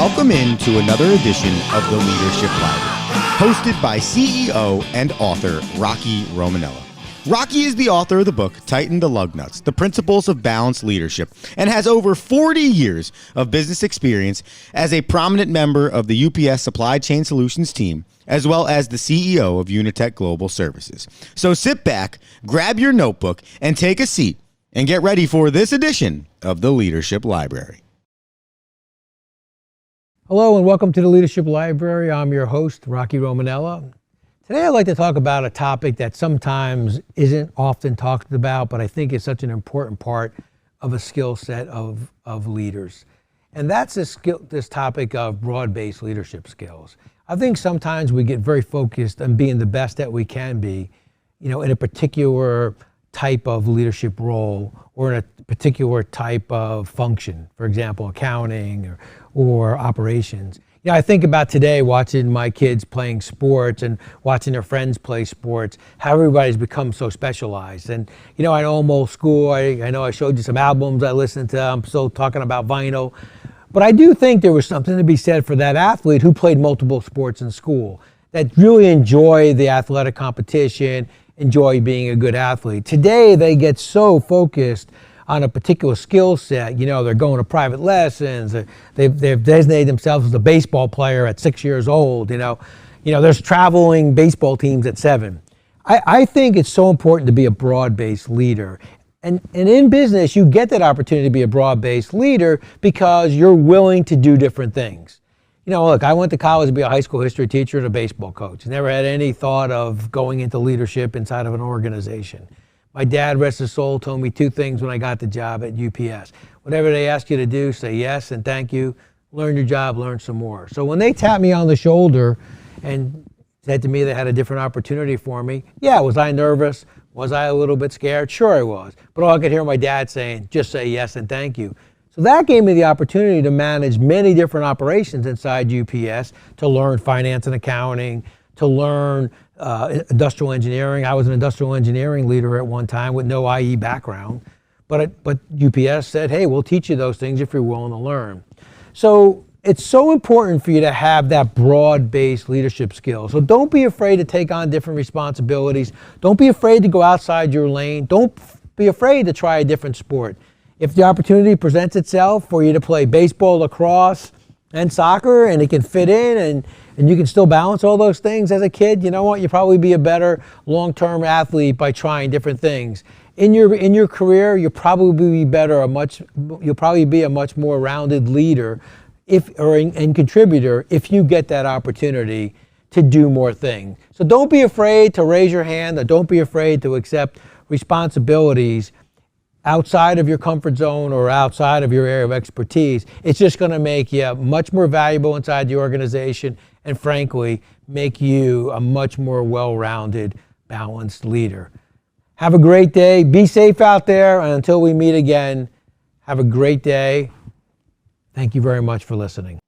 Welcome into another edition of the Leadership Library, hosted by CEO and author Rocky Romanella. Rocky is the author of the book Tighten the Lug Nuts, The Principles of Balanced Leadership, and has over 40 years of business experience as a prominent member of the UPS Supply Chain Solutions team, as well as the CEO of Unitech Global Services. So sit back, grab your notebook, and take a seat, and get ready for this edition of the Leadership Library. Hello and welcome to the Leadership Library. I'm your host, Rocky Romanella. Today I'd like to talk about a topic that sometimes isn't often talked about, but I think is such an important part of a skill set of leaders. And that's this topic of broad-based leadership skills. I think sometimes we get very focused on being the best that we can be, in a particular type of leadership role or in a particular type of function, for example, accounting or operations. I think about today watching my kids playing sports and watching their friends play sports, how everybody's become so specialized. And, I know I'm old school. I know I showed you some albums I listened to. I'm still talking about vinyl. But I do think there was something to be said for that athlete who played multiple sports in school, that really enjoy the athletic competition, enjoy being a good athlete. Today, they get so focused on a particular skill set. They're going to private lessons. They've designated themselves as a baseball player at 6 years old. There's traveling baseball teams at 7. I think it's so important to be a broad-based leader. And in business, you get that opportunity to be a broad-based leader because you're willing to do different things. Look, I went to college to be a high school history teacher and a baseball coach. Never had any thought of going into leadership inside of an organization. My dad, rest his soul, told me 2 things when I got the job at UPS. Whatever they ask you to do, say yes and thank you. Learn your job, learn some more. So when they tapped me on the shoulder and said to me they had a different opportunity for me, yeah, was I nervous? Was I a little bit scared? Sure I was. But all I could hear my dad saying, just say yes and thank you. So that gave me the opportunity to manage many different operations inside UPS, to learn finance and accounting, to learn industrial engineering. I was an industrial engineering leader at one time with no IE background. But UPS said, hey, we'll teach you those things if you're willing to learn. So it's so important for you to have that broad-based leadership skill. So don't be afraid to take on different responsibilities. Don't be afraid to go outside your lane. Don't be afraid to try a different sport. If the opportunity presents itself for you to play baseball, lacrosse, and soccer, and it can fit in, and you can still balance all those things as a kid, you know what? You'll probably be a better long-term athlete by trying different things. In your career, you'll probably be a much more rounded leader and contributor if you get that opportunity to do more things. So don't be afraid to raise your hand, or don't be afraid to accept responsibilities outside of your comfort zone or outside of your area of expertise. It's just going to make you much more valuable inside the organization and, frankly, make you a much more well-rounded, balanced leader. Have a great day. Be safe out there. And until we meet again, have a great day. Thank you very much for listening.